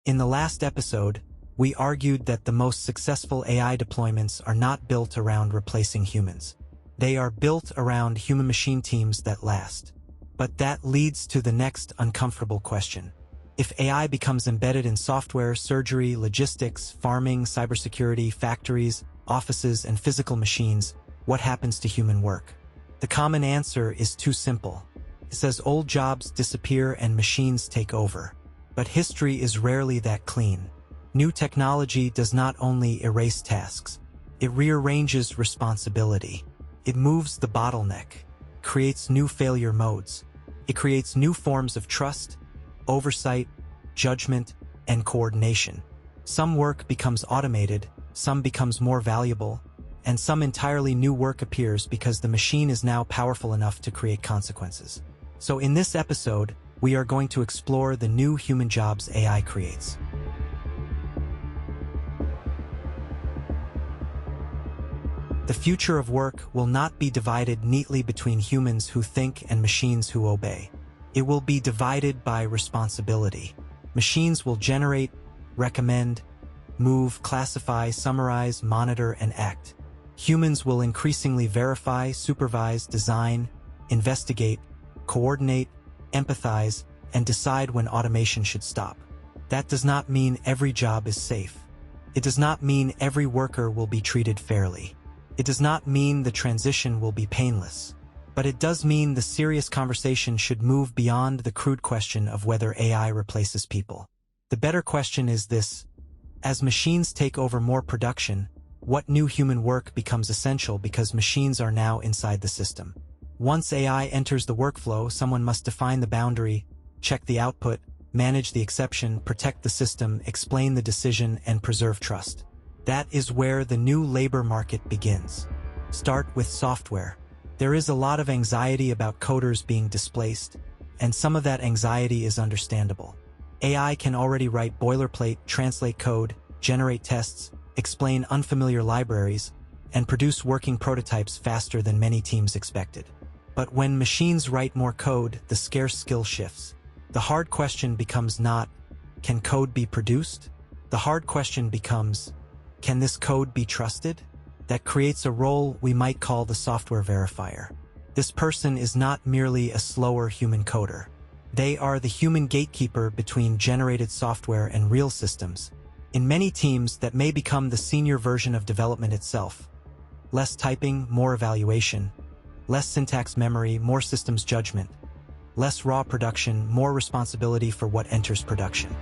In the last episode, we argued that the most successful AI deployments are not built around replacing humans. They are built around human-machine teams that last. But that leads to the next uncomfortable question. If AI becomes embedded in software, surgery, logistics, farming, cybersecurity, factories, offices, and physical machines, what happens to human work? The common answer is too simple. It says old jobs disappear and machines take over. But history is rarely that clean. New technology does not only erase tasks, it rearranges responsibility. It moves the bottleneck, creates new failure modes. It creates new forms of trust, oversight, judgment, and coordination. Some work becomes automated, some becomes more valuable, and some entirely new work appears because the machine is now powerful enough to create consequences. So in this episode, we are going to explore the new human jobs AI creates. The future of work will not be divided neatly between humans who think and machines who obey. It will be divided by responsibility. Machines will generate, recommend, move, classify, summarize, monitor, and act. Humans will increasingly verify, supervise, design, investigate, coordinate, empathize, and decide when automation should stop. That does not mean every job is safe. It does not mean every worker will be treated fairly. It does not mean the transition will be painless. But it does mean the serious conversation should move beyond the crude question of whether AI replaces people. The better question is this: as machines take over more production, what new human work becomes essential because machines are now inside the system? Once AI enters the workflow, someone must define the boundary, check the output, manage the exception, protect the system, explain the decision, and preserve trust. That is where the new labor market begins. Start with software. There is a lot of anxiety about coders being displaced, and some of that anxiety is understandable. AI can already write boilerplate, translate code, generate tests, explain unfamiliar libraries, and produce working prototypes faster than many teams expected. But when machines write more code, the scarce skill shifts. The hard question becomes not, can code be produced? The hard question becomes, can this code be trusted? That creates a role we might call the software verifier. This person is not merely a slower human coder. They are the human gatekeeper between generated software and real systems. In many teams, that may become the senior version of development itself. Less typing, more evaluation. Less syntax memory, more systems judgment. Less raw production, more responsibility for what enters production.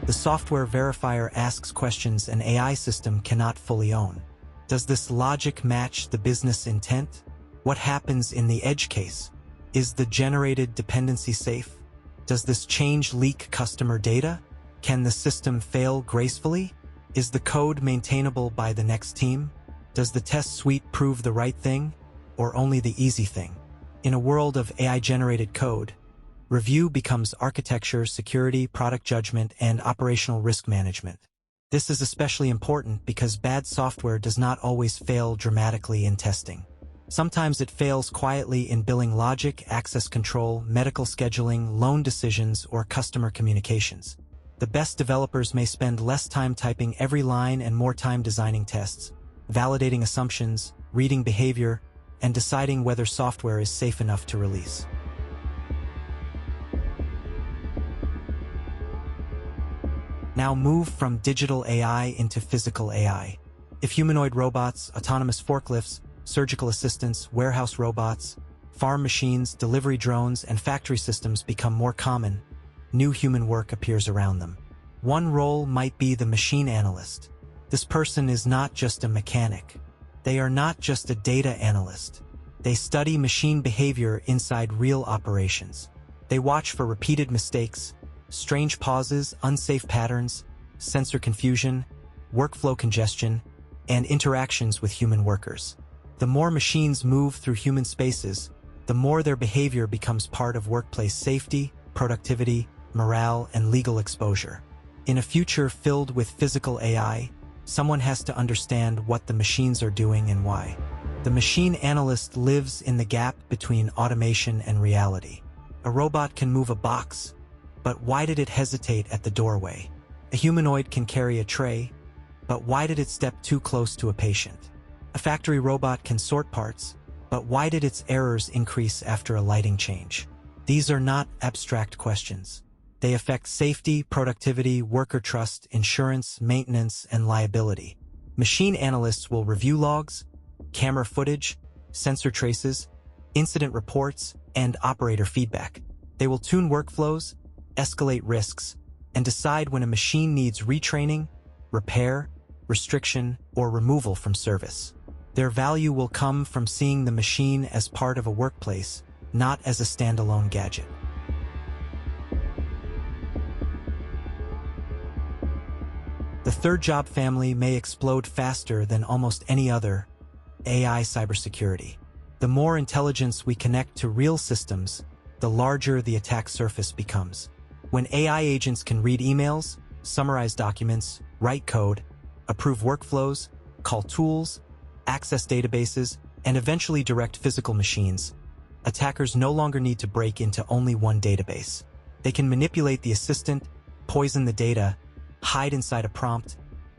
The software verifier asks questions an AI system cannot fully own. Does this logic match the business intent? What happens in the edge case? Is the generated dependency safe? Does this change leak customer data? Can the system fail gracefully? Is the code maintainable by the next team? Does the test suite prove the right thing, or only the easy thing? In a world of AI-generated code, review becomes architecture, security, product judgment, and operational risk management. This is especially important because bad software does not always fail dramatically in testing. Sometimes it fails quietly in billing logic, access control, medical scheduling, loan decisions, or customer communications. The best developers may spend less time typing every line and more time designing tests, validating assumptions, reading behavior, and deciding whether software is safe enough to release. Now move from digital AI into physical AI. If humanoid robots, autonomous forklifts, surgical assistants, warehouse robots, farm machines, delivery drones, and factory systems become more common, new human work appears around them. One role might be the machine analyst. This person is not just a mechanic. They are not just a data analyst. They study machine behavior inside real operations. They watch for repeated mistakes, strange pauses, unsafe patterns, sensor confusion, workflow congestion, and interactions with human workers. The more machines move through human spaces, the more their behavior becomes part of workplace safety, productivity, morale, and legal exposure. In a future filled with physical AI, someone has to understand what the machines are doing and why. The machine analyst lives in the gap between automation and reality. A robot can move a box, but why did it hesitate at the doorway? A humanoid can carry a tray, but why did it step too close to a patient? A factory robot can sort parts, but why did its errors increase after a lighting change? These are not abstract questions. They affect safety, productivity, worker trust, insurance, maintenance, and liability. Machine analysts will review logs, camera footage, sensor traces, incident reports, and operator feedback. They will tune workflows, escalate risks, and decide when a machine needs retraining, repair, restriction, or removal from service. Their value will come from seeing the machine as part of a workplace, not as a standalone gadget. The third job family may explode faster than almost any other: AI cybersecurity. The more intelligence we connect to real systems, the larger the attack surface becomes. When AI agents can read emails, summarize documents, write code, approve workflows, call tools, access databases, and eventually direct physical machines, attackers no longer need to break into only one database. They can manipulate the assistant, poison the data, hide inside a prompt,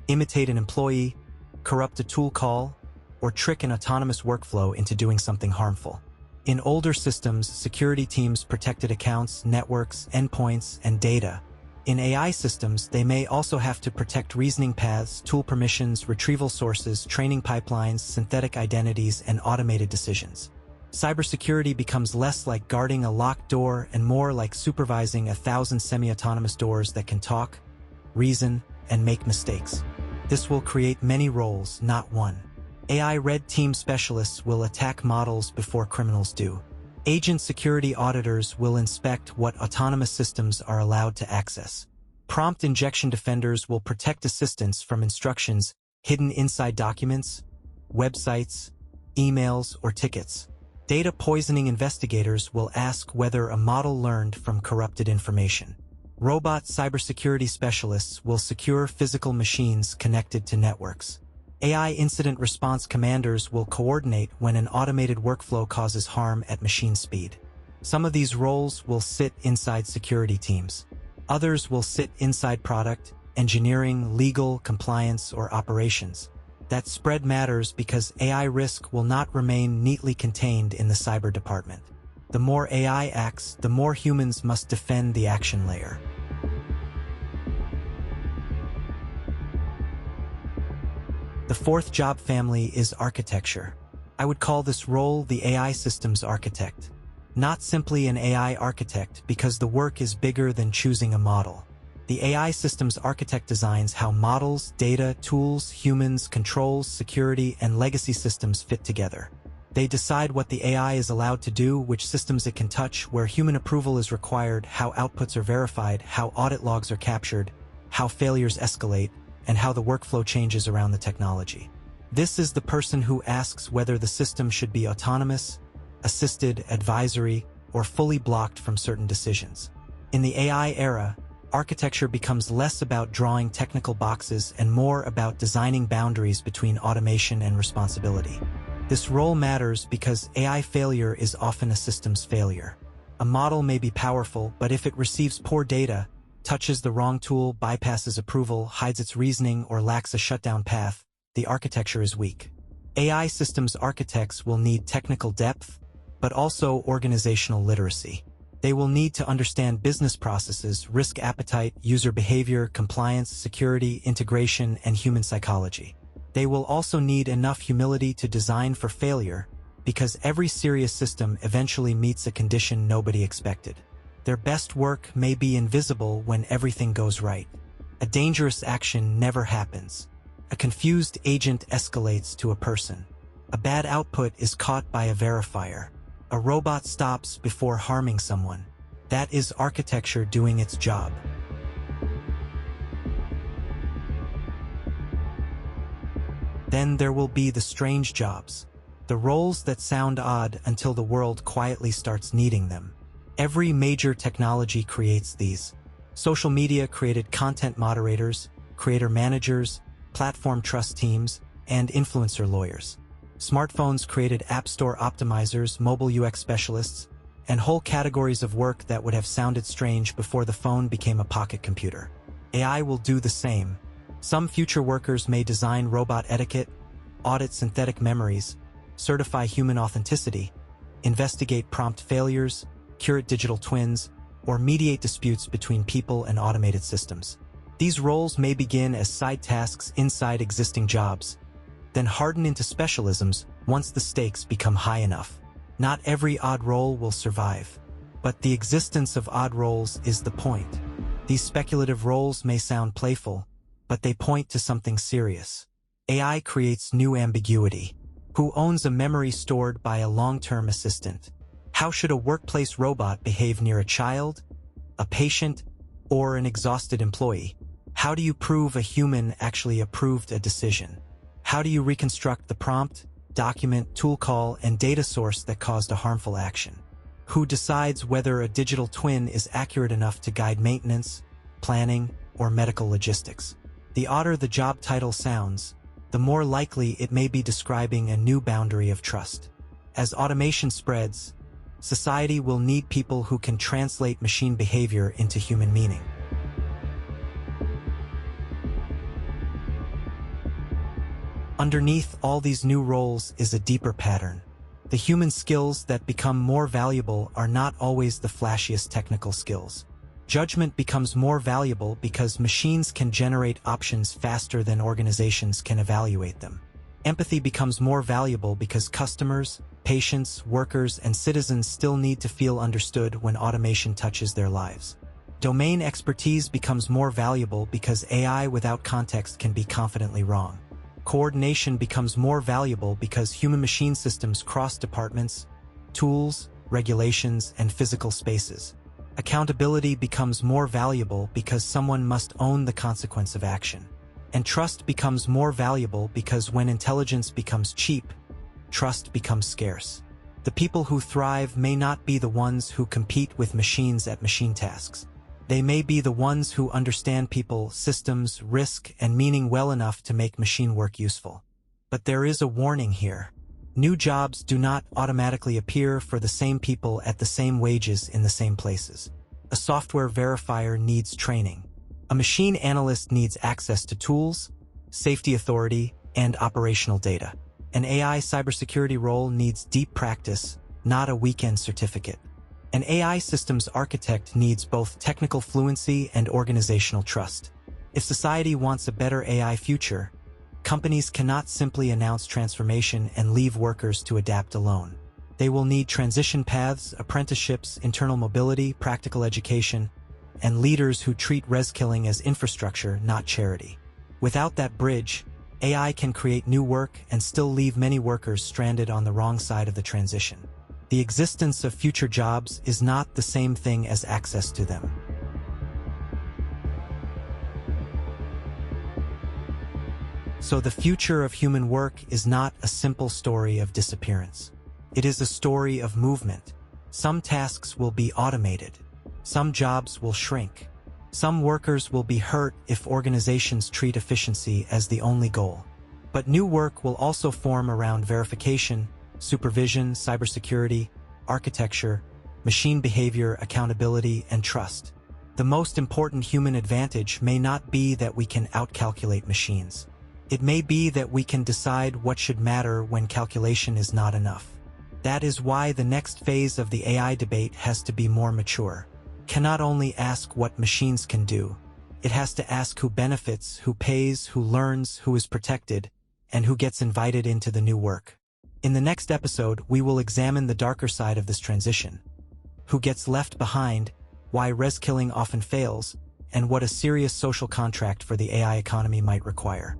imitate an employee, corrupt a tool call, or trick an autonomous workflow into doing something harmful. In older systems, security teams protected accounts, networks, endpoints, and data. In AI systems, they may also have to protect reasoning paths, tool permissions, retrieval sources, training pipelines, synthetic identities, and automated decisions. Cybersecurity becomes less like guarding a locked door and more like supervising 1,000 semi-autonomous doors that can talk, reason, and make mistakes. This will create many roles, not one. AI red team specialists will attack models before criminals do. Agent security auditors will inspect what autonomous systems are allowed to access. Prompt injection defenders will protect assistants from instructions hidden inside documents, websites, emails, or tickets. Data poisoning investigators will ask whether a model learned from corrupted information. Robot cybersecurity specialists will secure physical machines connected to networks. AI incident response commanders will coordinate when an automated workflow causes harm at machine speed. Some of these roles will sit inside security teams. Others will sit inside product, engineering, legal, compliance, or operations. That spread matters because AI risk will not remain neatly contained in the cyber department. The more AI acts, the more humans must defend the action layer. The fourth job family is architecture. I would call this role the AI systems architect. Not simply an AI architect, because the work is bigger than choosing a model. The AI systems architect designs how models, data, tools, humans, controls, security, and legacy systems fit together. They decide what the AI is allowed to do, which systems it can touch, where human approval is required, how outputs are verified, how audit logs are captured, how failures escalate, and how the workflow changes around the technology. This is the person who asks whether the system should be autonomous, assisted, advisory, or fully blocked from certain decisions. In the AI era, architecture becomes less about drawing technical boxes and more about designing boundaries between automation and responsibility. This role matters because AI failure is often a systems failure. A model may be powerful, but if it receives poor data, touches the wrong tool, bypasses approval, hides its reasoning, or lacks a shutdown path, the architecture is weak. AI systems architects will need technical depth, but also organizational literacy. They will need to understand business processes, risk appetite, user behavior, compliance, security, integration, and human psychology. They will also need enough humility to design for failure, because every serious system eventually meets a condition nobody expected. Their best work may be invisible when everything goes right. A dangerous action never happens. A confused agent escalates to a person. A bad output is caught by a verifier. A robot stops before harming someone. That is architecture doing its job. Then there will be the strange jobs. The roles that sound odd until the world quietly starts needing them. Every major technology creates these. Social media created content moderators, creator managers, platform trust teams, and influencer lawyers. Smartphones created App Store optimizers, mobile UX specialists, and whole categories of work that would have sounded strange before the phone became a pocket computer. AI will do the same. Some future workers may design robot etiquette, audit synthetic memories, certify human authenticity, investigate prompt failures, curate digital twins, or mediate disputes between people and automated systems. These roles may begin as side tasks inside existing jobs, then harden into specialisms once the stakes become high enough. Not every odd role will survive, but the existence of odd roles is the point. These speculative roles may sound playful, but they point to something serious. AI creates new ambiguity. Who owns a memory stored by a long-term assistant? How should a workplace robot behave near a child, a patient, or an exhausted employee? How do you prove a human actually approved a decision? How do you reconstruct the prompt, document, tool call, and data source that caused a harmful action? Who decides whether a digital twin is accurate enough to guide maintenance, planning, or medical logistics? The odder the job title sounds, the more likely it may be describing a new boundary of trust. As automation spreads, society will need people who can translate machine behavior into human meaning. Underneath all these new roles is a deeper pattern. The human skills that become more valuable are not always the flashiest technical skills. Judgment becomes more valuable because machines can generate options faster than organizations can evaluate them. Empathy becomes more valuable because customers, patients, workers, and citizens still need to feel understood when automation touches their lives. Domain expertise becomes more valuable because AI without context can be confidently wrong. Coordination becomes more valuable because human-machine systems cross departments, tools, regulations, and physical spaces. Accountability becomes more valuable because someone must own the consequence of action. And trust becomes more valuable because when intelligence becomes cheap, trust becomes scarce. The people who thrive may not be the ones who compete with machines at machine tasks. They may be the ones who understand people, systems, risk, and meaning well enough to make machine work useful. But there is a warning here. New jobs do not automatically appear for the same people at the same wages in the same places. A software verifier needs training. A machine analyst needs access to tools, safety authority, and operational data. An AI cybersecurity role needs deep practice, not a weekend certificate. An AI systems architect needs both technical fluency and organizational trust. If society wants a better AI future, companies cannot simply announce transformation and leave workers to adapt alone. They will need transition paths, apprenticeships, internal mobility, practical education, and leaders who treat reskilling as infrastructure, not charity. Without that bridge, AI can create new work and still leave many workers stranded on the wrong side of the transition. The existence of future jobs is not the same thing as access to them. So the future of human work is not a simple story of disappearance. It is a story of movement. Some tasks will be automated. Some jobs will shrink. Some workers will be hurt if organizations treat efficiency as the only goal. But new work will also form around verification, supervision, cybersecurity, architecture, machine behavior, accountability, and trust. The most important human advantage may not be that we can outcalculate machines. It may be that we can decide what should matter when calculation is not enough. That is why the next phase of the AI debate has to be more mature. Cannot only ask what machines can do, it has to ask who benefits, who pays, who learns, who is protected, and who gets invited into the new work. In the next episode, we will examine the darker side of this transition. Who gets left behind, why reskilling often fails, and what a serious social contract for the AI economy might require.